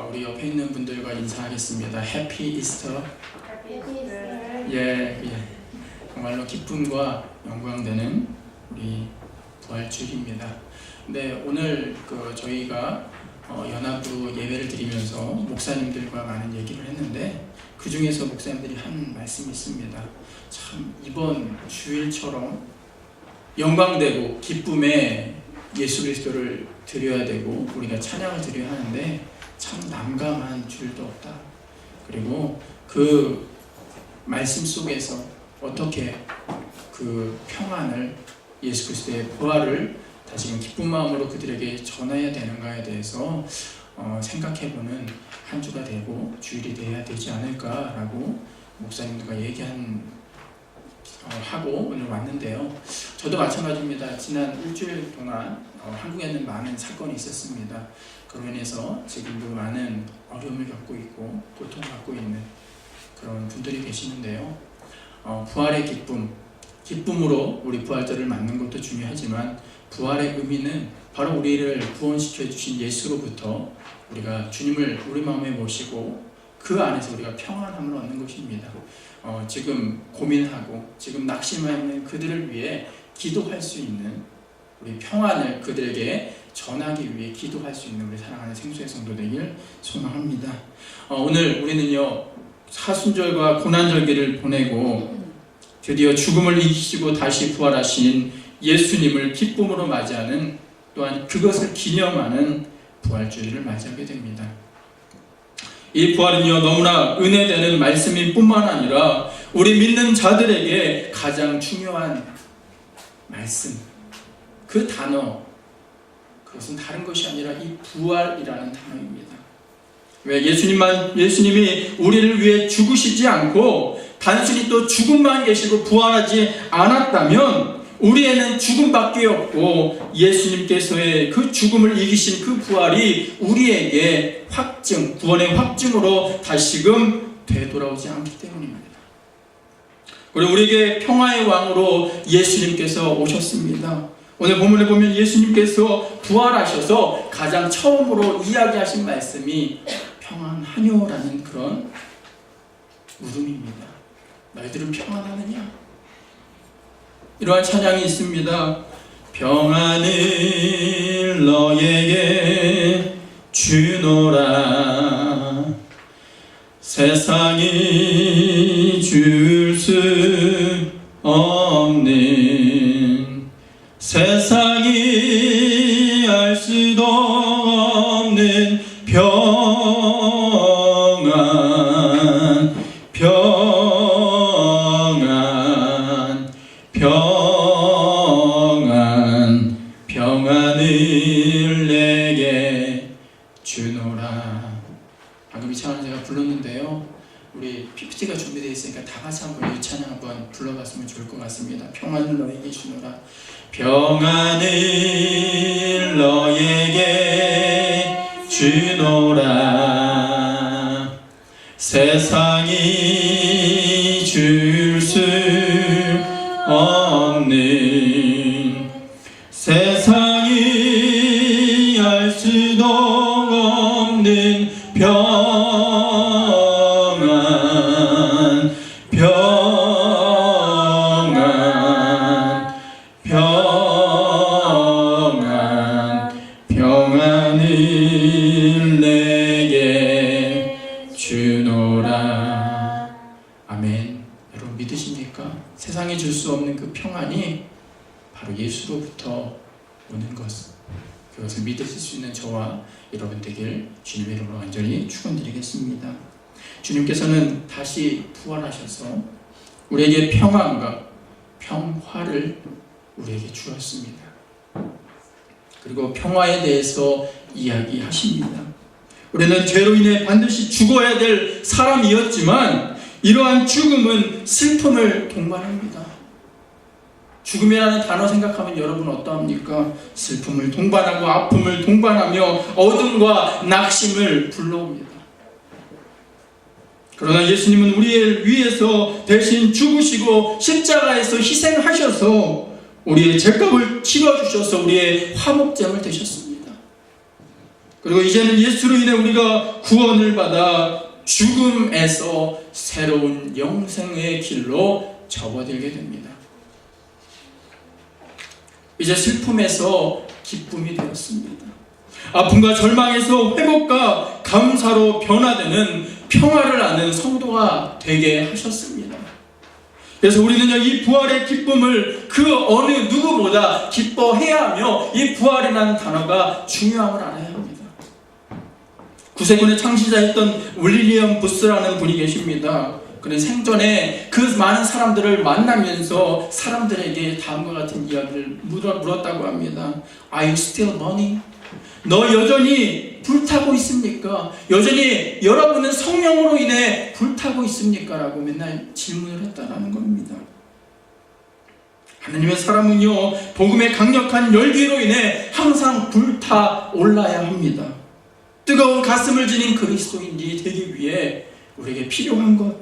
우리 옆에 있는 분들과 인사하겠습니다. 해피 이스터. 예. 정말로 기쁨과 영광되는 우리 부활주일입니다. 네, 오늘 저희가 연합으로 예배를 드리면서 목사님들과 많은 얘기를 했는데 그 중에서 목사님들이 한 말씀이 있습니다. 참 이번 주일처럼 영광되고 기쁨에 예수 그리스도를 드려야 되고 우리가 찬양을 드려야 하는데 참 난감한 주일도 없다. 그리고 그 말씀 속에서 어떻게 그 평안을 예수 그리스도의 부활을 다시금 기쁜 마음으로 그들에게 전해야 되는가에 대해서 생각해보는 한 주가 되고 주일이 돼야 되지 않을까라고 목사님들과 하고 오늘 왔는데요. 저도 마찬가지입니다. 지난 일주일 동안 한국에는 많은 사건이 있었습니다. 그로 인해서 지금도 많은 어려움을 겪고 있고 고통을 받고 있는 그런 분들이 계시는데요. 부활의 기쁨으로 우리 부활절을 맞는 것도 중요하지만 부활의 의미는 바로 우리를 구원시켜 주신 예수로부터 우리가 주님을 우리 마음에 모시고 그 안에서 우리가 평안함을 얻는 것입니다. 지금 고민하고 지금 낙심해 있는 그들을 위해 기도할 수 있는 우리 평안을 그들에게 전하기 위해 기도할 수 있는 우리 사랑하는 생수의 성도 되길 소망합니다. 오늘 우리는요 사순절과 고난절기를 보내고 드디어 죽음을 이기시고 다시 부활하신 예수님을 기쁨으로 맞이하는 또한 그것을 기념하는 부활주일을 맞이하게 됩니다. 이 부활은요 너무나 은혜되는 말씀일 뿐만 아니라 우리 믿는 자들에게 가장 중요한 말씀, 그 단어, 그것은 다른 것이 아니라 이 부활이라는 단어입니다. 왜 예수님이 우리를 위해 죽으시지 않고 단순히 또 죽음만 계시고 부활하지 않았다면 우리에는 죽음밖에 없고 예수님께서의 그 죽음을 이기신 그 부활이 우리에게 구원의 확증으로 다시금 되돌아오지 않기 때문입니다. 그리고 우리에게 평화의 왕으로 예수님께서 오셨습니다. 오늘 본문에 보면 예수님께서 부활하셔서 가장 처음으로 이야기하신 말씀이 평안하뇨라는 그런 물음입니다. 너희들은 평안하느냐? 이러한 찬양이 있습니다. 평안을 너에게 주노라 세상이 줄 수 없는 세상이 알 수도 없는 평안을 내게 주노라. 방금 이 찬양 제가 불렀는데요. 우리 PPT가 준비되어 있으니까 다 같이 한번 이 찬양 한번 불러봤으면 좋을 것 같습니다. 평안을 너에게 주노라. 평안을 너에게 주노라 세상이 줄 수 없는 세상이 알 수도 없는 평안을 내게 주노라. 아멘. 여러분 믿으십니까? 세상에 줄 수 없는 그 평안이 바로 예수로부터 오는 것, 그것을 믿으실 수 있는 저와 여러분 되길 주님의 이름으로 간절히 축원드리겠습니다. 주님께서는 다시 부활하셔서 우리에게 평안과 평화를 우리에게 주었습니다. 그리고 평화에 대해서 이야기하십니다. 우리는 죄로 인해 반드시 죽어야 될 사람이었지만 이러한 죽음은 슬픔을 동반합니다. 죽음이라는 단어 생각하면 여러분 어떠합니까? 슬픔을 동반하고 아픔을 동반하며 어둠과 낙심을 불러옵니다. 그러나 예수님은 우리를 위해서 대신 죽으시고 십자가에서 희생하셔서 우리의 죄값을 치러주셔서 우리의 화목제물 되셨습니다. 그리고 이제는 예수로 인해 우리가 구원을 받아 죽음에서 새로운 영생의 길로 접어들게 됩니다. 이제 슬픔에서 기쁨이 되었습니다. 아픔과 절망에서 회복과 감사로 변화되는 평화를 아는 성도가 되게 하셨습니다. 그래서 우리는요, 이 부활의 기쁨을 그 어느 누구보다 기뻐해야 하며 이 부활이라는 단어가 중요함을 알아야 합니다. 구세군의 창시자였던 윌리엄 부스라는 분이 계십니다. 그는 생전에 그 많은 사람들을 만나면서 사람들에게 다음과 같은 이야기를 물었다고 합니다. Are you still burning? 너 여전히 불타고 있습니까? 여전히 여러분은 성령으로 인해 불타고 있습니까? 라고 맨날 질문을 했다라는 겁니다. 하나님의 사람은요, 복음의 강력한 열기로 인해 항상 불타 올라야 합니다. 뜨거운 가슴을 지닌 그리스도인이 되기 위해 우리에게 필요한 것,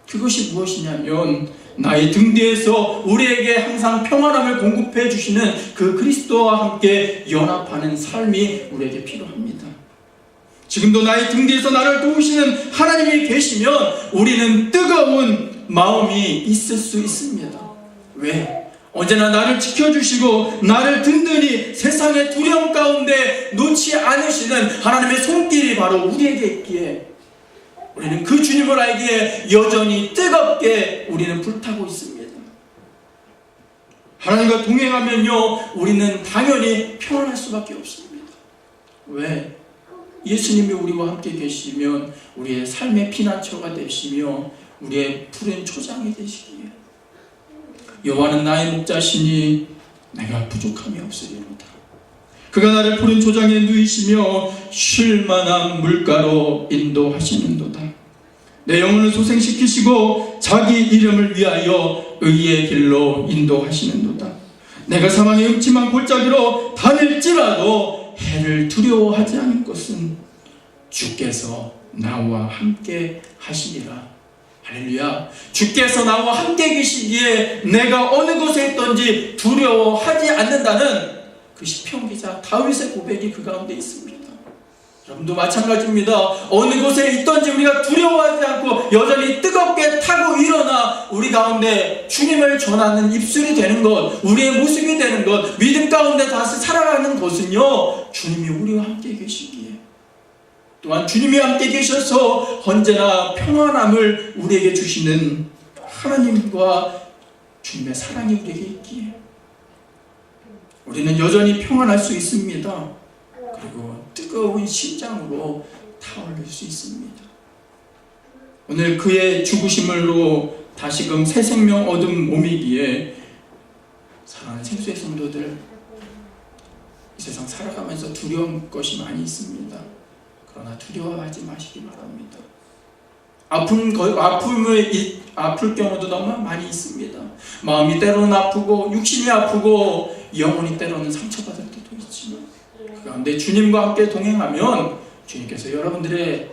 그것이 무엇이냐면 나의 등 뒤에서 우리에게 항상 평안함을 공급해 주시는 그 그리스도와 함께 연합하는 삶이 우리에게 필요합니다. 지금도 나의 등 뒤에서 나를 도우시는 하나님이 계시면 우리는 뜨거운 마음이 있을 수 있습니다. 왜? 언제나 나를 지켜주시고 나를 든든히 세상의 두려움 가운데 놓지 않으시는 하나님의 손길이 바로 우리에게 있기에 우리는 그 주님을 알기에 여전히 뜨겁게 우리는 불타고 있습니다. 하나님과 동행하면요, 우리는 당연히 평안할 수밖에 없습니다. 왜? 예수님이 우리와 함께 계시면 우리의 삶의 피난처가 되시며 우리의 푸른 초장이 되시기에 여호와는 나의 목자시니 내가 부족함이 없으리로다. 그가 나를 푸른 초장에 누이시며 쉴 만한 물가로 인도하시는도다. 내 영혼을 소생시키시고 자기 이름을 위하여 의의 길로 인도하시는도다. 내가 사망의 음침한 골짜기로 다닐지라도 해를 두려워하지 않을 것은 주께서 나와 함께 하시니라. 할렐루야. 주께서 나와 함께 계시기에 내가 어느 곳에 있든지 두려워하지 않는다는 그 시편 기자 다윗의 고백이 그 가운데 있습니다. 여러분도 마찬가지입니다. 어느 곳에 있든지 우리가 두려워하지 않고 여전히 뜨겁게 타고 일어나 우리 가운데 주님을 전하는 입술이 되는 것, 우리의 모습이 되는 것, 믿음 가운데 다시 살아가는 것은요, 주님이 우리와 함께 계시기에, 또한 주님이 함께 계셔서 언제나 평안함을 우리에게 주시는 하나님과 주님의 사랑이 우리에게 있기에 우리는 여전히 평안할 수 있습니다. 그리고 뜨거운 심장으로 타오를 수 있습니다. 오늘 그의 죽으심으로 다시금 새 생명 얻은 몸이기에 사랑하는 생수의 성도들, 이 세상 살아가면서 두려운 것이 많이 있습니다. 그러나 두려워하지 마시기 바랍니다. 아플 경우도 너무 많이 있습니다. 마음이 때로는 아프고 육신이 아프고 영혼이 때로는 상처받을 때도 있지만 그 가운데 주님과 함께 동행하면 주님께서 여러분들의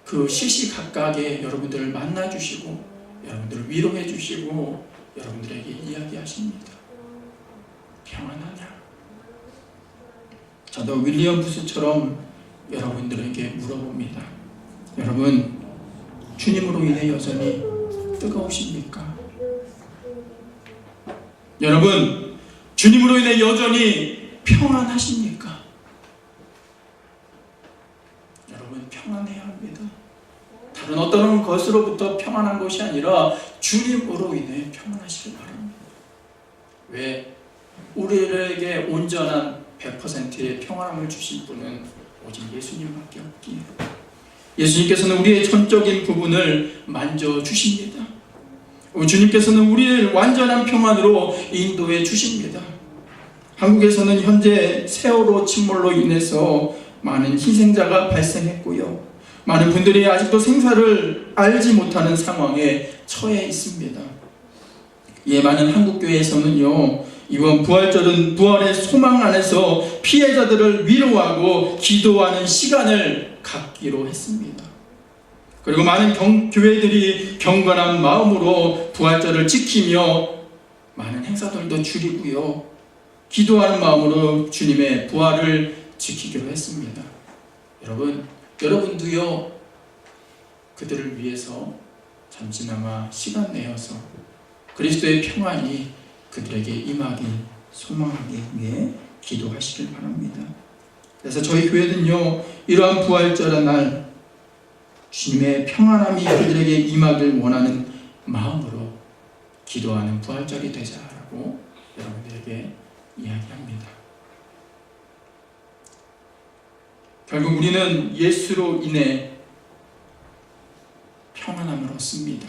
그 시시각각에 여러분들을 만나주시고 여러분들을 위로해 주시고 여러분들에게 이야기하십니다. 평안하냐? 저도 윌리엄 부스처럼 여러분들에게 물어봅니다. 여러분, 주님으로 인해 여전히 뜨거우십니까? 여러분, 주님으로 인해 여전히 평안하십니까? 여러분, 평안해야 합니다. 다른 어떤 것으로부터 평안한 것이 아니라 주님으로 인해 평안하시길 바랍니다. 왜? 우리에게 온전한 100%의 평안함을 주실 분은 오직 예수님밖에 없기에 예수님께서는 우리의 전적인 부분을 만져주십니다. 주님께서는 우리를 완전한 평안으로 인도해 주십니다. 한국에서는 현재 세월호 침몰로 인해서 많은 희생자가 발생했고요, 많은 분들이 아직도 생사를 알지 못하는 상황에 처해 있습니다. 이에 많은 한국교회에서는요, 이번 부활절은 부활의 소망 안에서 피해자들을 위로하고 기도하는 시간을 갖기로 했습니다. 그리고 많은 교회들이 경건한 마음으로 부활절을 지키며 많은 행사들도 줄이고요, 기도하는 마음으로 주님의 부활을 지키기로 했습니다. 여러분도요 그들을 위해서 잠시나마 시간 내어서 그리스도의 평안이 그들에게 임하기 소망하기 위해 기도하시길 바랍니다. 그래서 저희 교회는요 이러한 부활절의 날 주님의 평안함이 그들에게 임하길 원하는 마음으로 기도하는 부활절이 되자라고 여러분들에게 이야기합니다. 결국 우리는 예수로 인해 평안함을 얻습니다.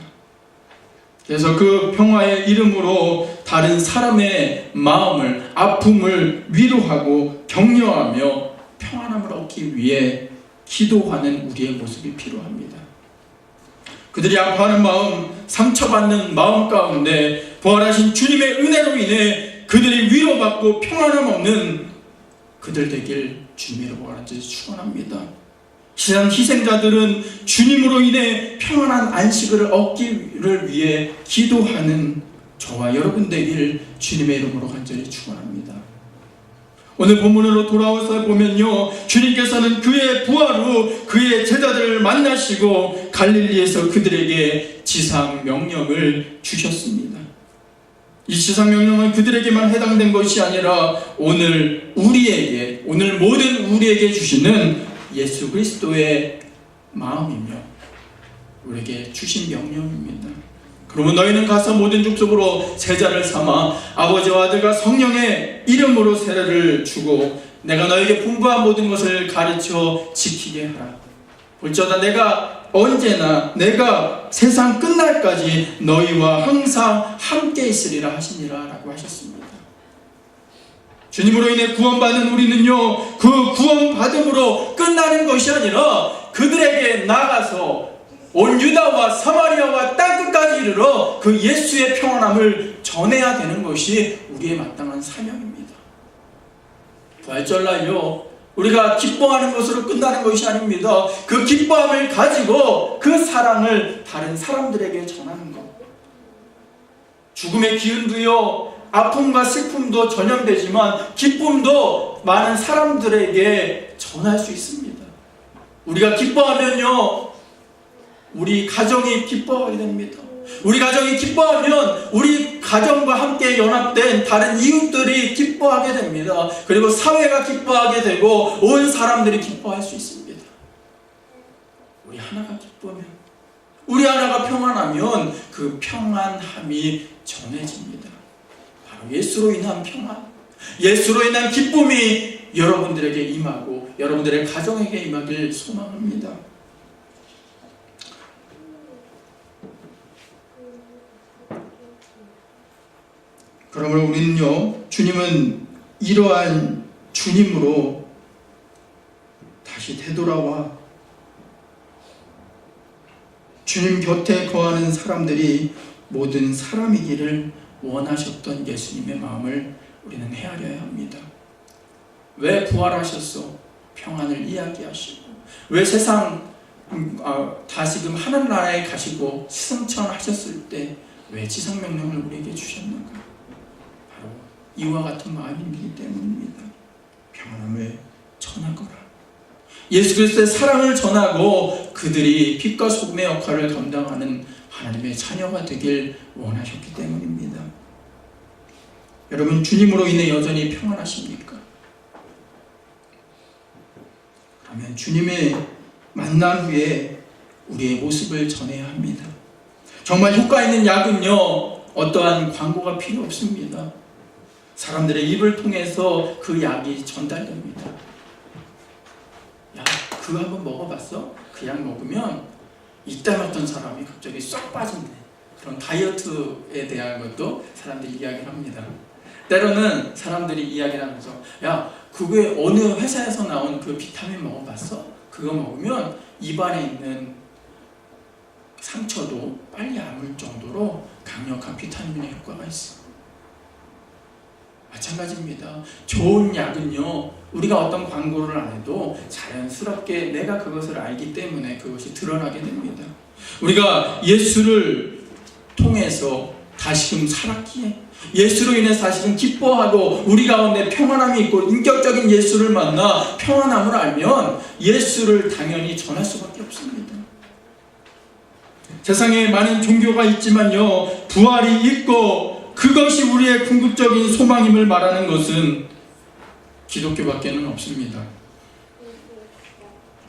그래서 그 평화의 이름으로 다른 사람의 마음을, 아픔을 위로하고 격려하며 평안함을 얻기 위해 기도하는 우리의 모습이 필요합니다. 그들이 아파하는 마음, 상처받는 마음 가운데 부활하신 주님의 은혜로 인해 그들이 위로받고 평안함 얻는 그들 되길 주님으로 부활한지 축원합니다. 지난 희생자들은 주님으로 인해 평안한 안식을 얻기를 위해 기도하는 저와 여러분 되길 주님의 이름으로 간절히 축원합니다. 오늘 본문으로 돌아와서 보면요 주님께서는 그의 부활 후 그의 제자들을 만나시고 갈릴리에서 그들에게 지상 명령을 주셨습니다. 이 지상 명령은 그들에게만 해당된 것이 아니라 오늘 모든 우리에게 주시는 예수 그리스도의 마음이며 우리에게 주신 명령입니다. 그러면 너희는 가서 모든 족속으로 제자를 삼아 아버지와 아들과 성령의 이름으로 세례를 주고 내가 너에게 분부한 모든 것을 가르쳐 지키게 하라. 볼지어다 내가 언제나 내가 세상 끝날까지 너희와 항상 함께 있으리라 하시니라 라고 하셨습니다. 주님으로 인해 구원받은 우리는요 그 구원받음으로 끝나는 것이 아니라 그들에게 나가서 온 유다와 사마리아와 땅끝까지 이르러 그 예수의 평안함을 전해야 되는 것이 우리의 마땅한 사명입니다. 부활절날요 우리가 기뻐하는 것으로 끝나는 것이 아닙니다. 그 기뻐함을 가지고 그 사랑을 다른 사람들에게 전하는 것. 죽음의 기운도요 아픔과 슬픔도 전염되지만 기쁨도 많은 사람들에게 전할 수 있습니다. 우리가 기뻐하면요 우리 가정이 기뻐하게 됩니다. 우리 가정이 기뻐하면 우리 가정과 함께 연합된 다른 이웃들이 기뻐하게 됩니다. 그리고 사회가 기뻐하게 되고 온 사람들이 기뻐할 수 있습니다. 우리 하나가 기쁘면, 우리 하나가 평안하면 그 평안함이 전해집니다. 바로 예수로 인한 평안, 예수로 인한 기쁨이 여러분들에게 임하고 여러분들의 가정에게 임하길 소망합니다. 그러므로 우리는요 주님은 이러한 주님으로 다시 되돌아와 주님 곁에 거하는 사람들이 모든 사람이기를 원하셨던 예수님의 마음을 우리는 헤아려야 합니다. 왜 부활하셨어? 평안을 이야기하시고 왜 세상 다시금 하늘나라에 가시고 승천하셨을 때 왜 지상명령을 우리에게 주셨는가? 바로 이와 같은 마음이기 때문입니다. 평안함을 전하거라. 예수 그리스도의 사랑을 전하고 그들이 빛과 소금의 역할을 감당하는 하나님의 자녀가 되길 원하셨기 때문입니다. 여러분 주님으로 인해 여전히 평안하십니까? 그러면 주님의 만난 후에 우리의 모습을 전해야 합니다. 정말 효과 있는 약은요 어떠한 광고가 필요 없습니다. 사람들의 입을 통해서 그 약이 전달됩니다. 야, 그거 한번 먹어봤어? 그 약 먹으면 이딴 어떤 사람이 갑자기 쏙 빠진대. 그런 다이어트에 대한 것도 사람들이 이야기를 합니다. 때로는 사람들이 이야기를 하면서 야, 그게 어느 회사에서 나온 그 비타민 먹어봤어? 그거 먹으면 입안에 있는 상처도 빨리 아물 정도로 강력한 비타민의 효과가 있어. 마찬가지입니다. 좋은 약은요 우리가 어떤 광고를 안 해도 자연스럽게 내가 그것을 알기 때문에 그것이 드러나게 됩니다. 우리가 예수를 통해서 다시금 살았기에 예수로 인해 사실은 기뻐하고 우리 가운데 평안함이 있고 인격적인 예수를 만나 평안함을 알면 예수를 당연히 전할 수밖에 없습니다. 세상에 많은 종교가 있지만요, 부활이 있고 그것이 우리의 궁극적인 소망임을 말하는 것은 기독교밖에는 없습니다.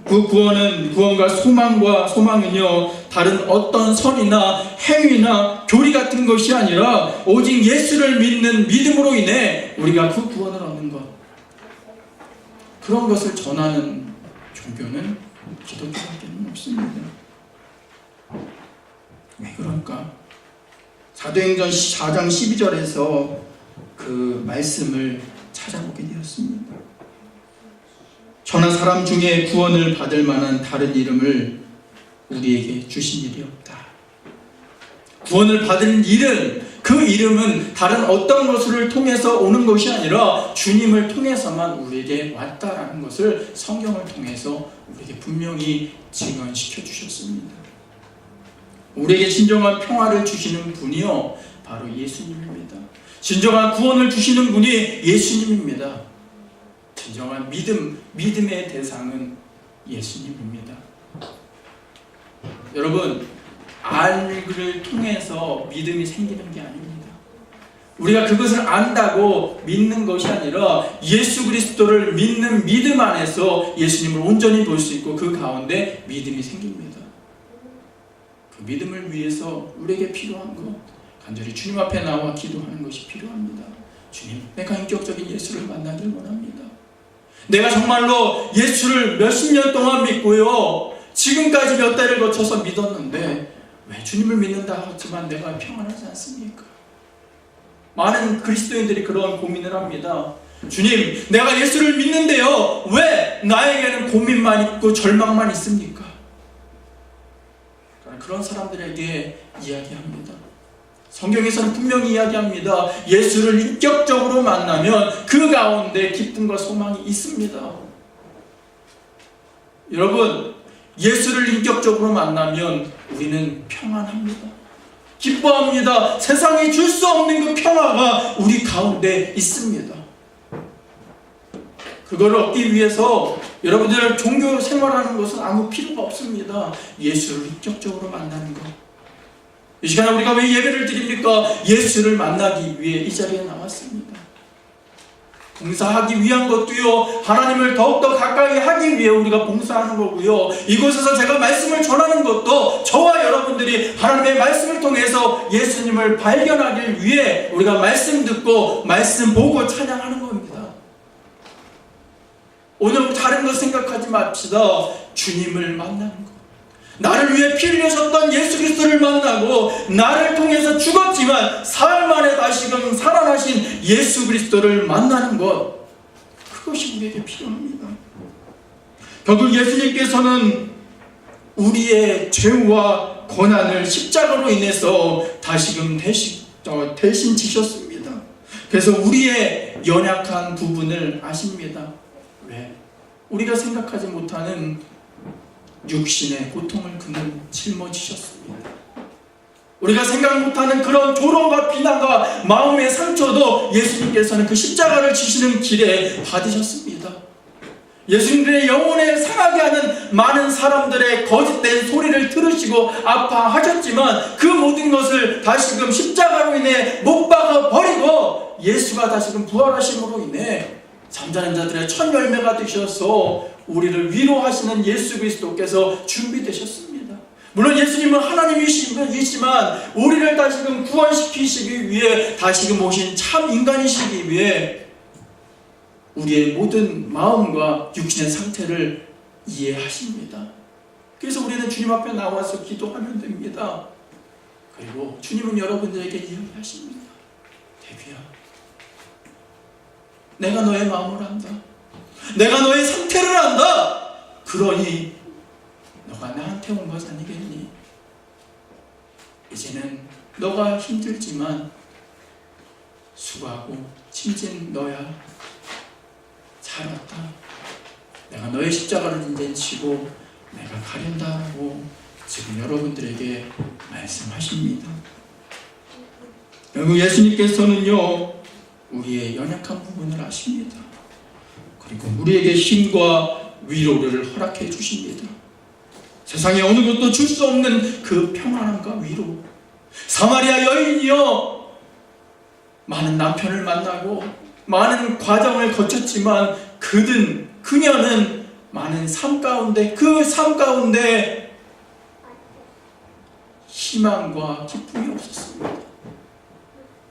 그 구원과 소망은요, 다른 어떤 선이나 행위나 교리 같은 것이 아니라 오직 예수를 믿는 믿음으로 인해 우리가 그 구원을 얻는 것, 그런 것을 전하는 종교는 기독교밖에는 없습니다. 왜 그럴까? 사도행전 4장 12절에서 그 말씀을 찾아보게 되었습니다. 저나 사람 중에 구원을 받을 만한 다른 이름을 우리에게 주신 일이 없다. 구원을 받은 이름, 그 이름은 다른 어떤 것을 통해서 오는 것이 아니라 주님을 통해서만 우리에게 왔다라는 것을 성경을 통해서 우리에게 분명히 증언시켜 주셨습니다. 우리에게 진정한 평화를 주시는 분이요, 바로 예수님입니다. 진정한 구원을 주시는 분이 예수님입니다. 진정한 믿음의 대상은 예수님입니다. 여러분, 알을 통해서 믿음이 생기는 게 아닙니다. 우리가 그것을 안다고 믿는 것이 아니라 예수 그리스도를 믿는 믿음 안에서 예수님을 온전히 볼 수 있고 그 가운데 믿음이 생깁니다. 그 믿음을 위해서 우리에게 필요한 것, 간절히 주님 앞에 나와 기도하는 것이 필요합니다. 주님, 내가 인격적인 예수를 만나길 원합니다. 내가 정말로 예수를 몇십 년 동안 믿고요, 지금까지 몇 달을 거쳐서 믿었는데 왜 주님을 믿는다 하지만 내가 평안하지 않습니까? 많은 그리스도인들이 그런 고민을 합니다. 주님, 내가 예수를 믿는데요, 왜 나에게는 고민만 있고 절망만 있습니까? 그런 사람들에게 이야기합니다. 성경에서는 분명히 이야기합니다. 예수를 인격적으로 만나면 그 가운데 기쁨과 소망이 있습니다. 여러분, 예수를 인격적으로 만나면 우리는 평안합니다. 기뻐합니다. 세상이 줄 수 없는 그 평화가 우리 가운데 있습니다. 그걸 얻기 위해서 여러분들 종교 생활하는 것은 아무 필요가 없습니다. 예수를 인격적으로 만나는 것. 이 시간에 우리가 왜 예배를 드립니까? 예수를 만나기 위해 이 자리에 나왔습니다. 봉사하기 위한 것도요, 하나님을 더욱더 가까이 하기 위해 우리가 봉사하는 거고요, 이곳에서 제가 말씀을 전하는 것도 저와 여러분들이 하나님의 말씀을 통해서 예수님을 발견하기 위해 우리가 말씀 듣고 말씀 보고 찬양하는 겁니다. 오늘 다른 것 생각하지 맙시다. 주님을 만나는 것, 나를 위해 피 흘리셨던 예수 그리스도를 만나고 나를 통해서 죽었지만 사흘 만에 다시금 살아나신 예수 그리스도를 만나는 것, 그것이 우리에게 필요합니다. 결국 예수님께서는 우리의 죄와 고난을 십자가로 인해서 다시금 대신 지셨습니다. 그래서 우리의 연약한 부분을 아십니다. 왜? 우리가 생각하지 못하는 육신의 고통을 그는 짊어지셨습니다. 우리가 생각 못하는 그런 조롱과 비난과 마음의 상처도 예수님께서는 그 십자가를 지시는 길에 받으셨습니다. 예수님의 영혼에 상하게 하는 많은 사람들의 거짓된 소리를 들으시고 아파하셨지만 그 모든 것을 다시금 십자가로 인해 못 박아 버리고 예수가 다시금 부활하심으로 인해 잠자는 자들의 첫 열매가 되셔서 우리를 위로하시는 예수 그리스도께서 준비되셨습니다. 물론 예수님은 하나님이시지만 우리를 다시금 구원시키시기 위해 다시금 오신 참 인간이시기 위해 우리의 모든 마음과 육신의 상태를 이해하십니다. 그래서 우리는 주님 앞에 나와서 기도하면 됩니다. 그리고 주님은 여러분들에게 이야기하십니다. 대비야, 내가 너의 마음을 안다. 내가 너의 상태를 안다. 그러니 너가 나한테 온 것 아니겠니? 이제는 너가 힘들지만 수고하고 짐진 너야. 잘 왔다. 내가 너의 십자가를 이제 지고 내가 가련다라고 지금 여러분들에게 말씀하십니다. 그리고 예수님께서는요, 우리의 연약한 부분을 아십니다. 그리고 우리에게 힘과 위로를 허락해 주십니다. 세상에 어느 것도 줄 수 없는 그 평안함과 위로. 사마리아 여인이요, 많은 남편을 만나고 많은 과정을 거쳤지만 그녀는 많은 삶 가운데, 그 삶 가운데 희망과 기쁨이 없었습니다.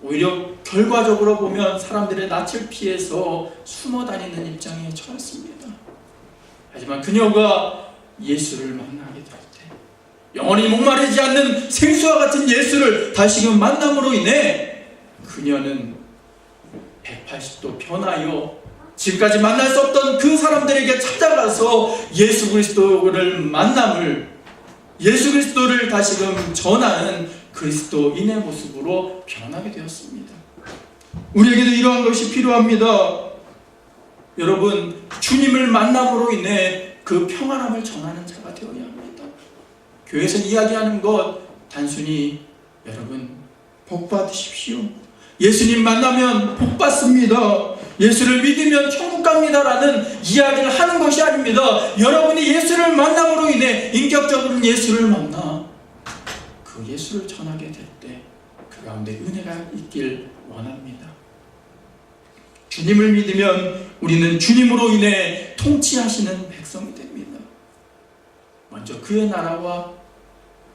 오히려 결과적으로 보면 사람들의 낯을 피해서 숨어 다니는 입장에 처했습니다. 하지만 그녀가 예수를 만나게 될 때, 영원히 목마르지 않는 생수와 같은 예수를 다시금 만남으로 인해 그녀는 180도 변하여 지금까지 만날 수 없던 그 사람들에게 찾아가서 예수 그리스도를 다시금 전하는 그리스도인의 모습으로 변하게 되었습니다. 우리에게도 이러한 것이 필요합니다. 여러분, 주님을 만남으로 인해 그 평안함을 전하는 자가 되어야 합니다. 교회에서 이야기하는 것 단순히 여러분 복 받으십시오, 예수님 만나면 복 받습니다, 예수를 믿으면 천국 갑니다라는 이야기를 하는 것이 아닙니다. 여러분이 예수를 만남으로 인해 인격적으로 예수를 만나 그 예수를 전하게 될 때 그 가운데 은혜가 있길 원합니다. 주님을 믿으면 우리는 주님으로 인해 통치하시는 백성이 됩니다. 먼저 그의 나라와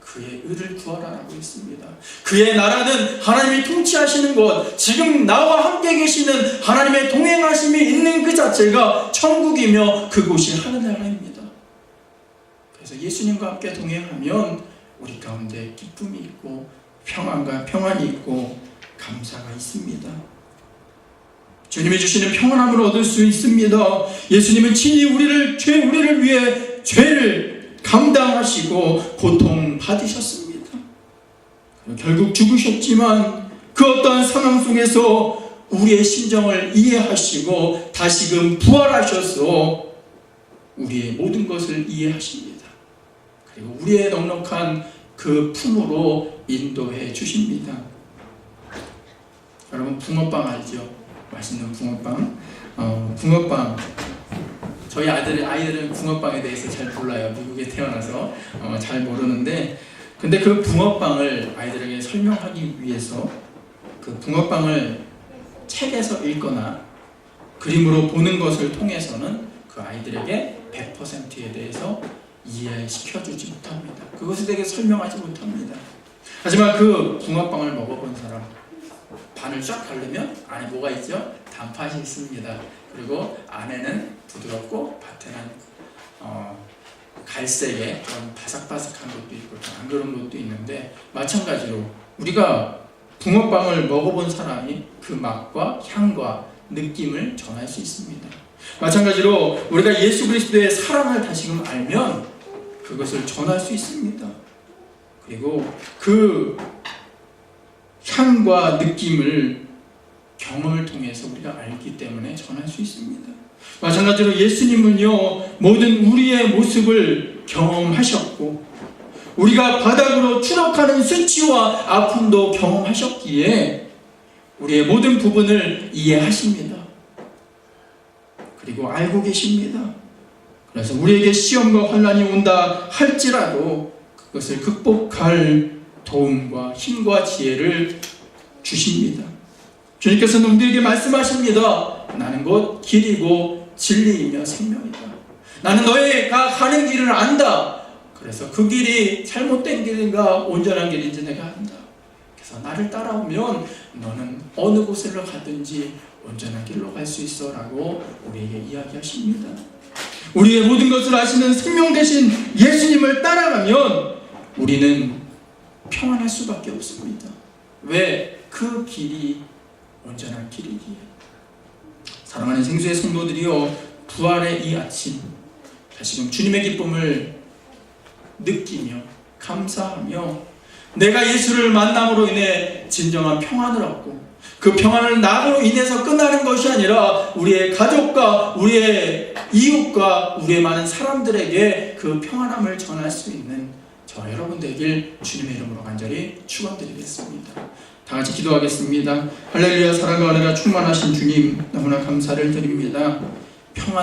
그의 의를 구하라라고 했습니다. 그의 나라는 하나님이 통치하시는 것, 지금 나와 함께 계시는 하나님의 동행하심이 있는 그 자체가 천국이며 그곳이 하늘나라입니다. 그래서 예수님과 함께 동행하면 우리 가운데 기쁨이 있고 평안과 평안이 있고 감사가 있습니다. 주님이 주시는 평안함을 얻을 수 있습니다. 예수님은 친히 우리를 위해 죄를 감당하시고 고통 받으셨습니다. 결국 죽으셨지만 그 어떠한 상황 속에서 우리의 심정을 이해하시고 다시금 부활하셔서 우리의 모든 것을 이해하십니다. 그리고 우리의 넉넉한 그 품으로 인도해 주십니다. 여러분, 붕어빵 알죠? 맛있는 붕어빵. 붕어빵. 저희 아이들은 붕어빵에 대해서 잘 몰라요. 미국에 태어나서 잘 모르는데, 근데 그 붕어빵을 아이들에게 설명하기 위해서 그 붕어빵을 책에서 읽거나 그림으로 보는 것을 통해서는 그 아이들에게 100%에 대해서 이해시켜주지 못합니다. 그것에 대해 설명하지 못합니다. 하지만 그 붕어빵을 먹어본 사람, 반을 쫙 가르면 안에 뭐가 있죠? 단팥이 있습니다. 그리고 안에는 부드럽고 밭에는 갈색의 좀 바삭바삭한 것도 있고 안 그런 것도 있는데, 마찬가지로 우리가 붕어빵을 먹어본 사람이 그 맛과 향과 느낌을 전할 수 있습니다. 마찬가지로 우리가 예수 그리스도의 사랑을 다시금 알면 그것을 전할 수 있습니다. 그리고 그 향과 느낌을 경험을 통해서 우리가 알기 때문에 전할 수 있습니다. 마찬가지로 예수님은요, 모든 우리의 모습을 경험하셨고 우리가 바닥으로 추락하는 수치와 아픔도 경험하셨기에 우리의 모든 부분을 이해하십니다. 그리고 알고 계십니다. 그래서 우리에게 시험과 환난이 온다 할지라도 그것을 극복할 도움과 힘과 지혜를 주십니다. 주님께서는 우리에게 말씀하십니다. 나는 곧 길이고 진리이며 생명이다. 나는 너희가 가는 길을 안다. 그래서 그 길이 잘못된 길인가 온전한 길인지 내가 안다. 그래서 나를 따라오면 너는 어느 곳으로 가든지 온전한 길로 갈 수 있어 라고 우리에게 이야기하십니다. 우리의 모든 것을 아시는 생명 되신 예수님을 따라가면 우리는 평안할 수밖에 없습니다. 왜? 그 길이 온전한 길이기에. 사랑하는 생수의 성도들이여, 부활의 이 아침 다시금 주님의 기쁨을 느끼며 감사하며 내가 예수를 만남으로 인해 진정한 평안을 얻고 그 평안을 나로 인해서 끝나는 것이 아니라 우리의 가족과 우리의 이웃과 우리의 많은 사람들에게 그 평안함을 전할 수 있는 저 여러분 되길 주님의 이름으로 간절히 축원드리겠습니다. 다 같이 기도하겠습니다. 할렐루야. 사랑과 은혜가 충만하신 주님, 너무나 감사를 드립니다. 평안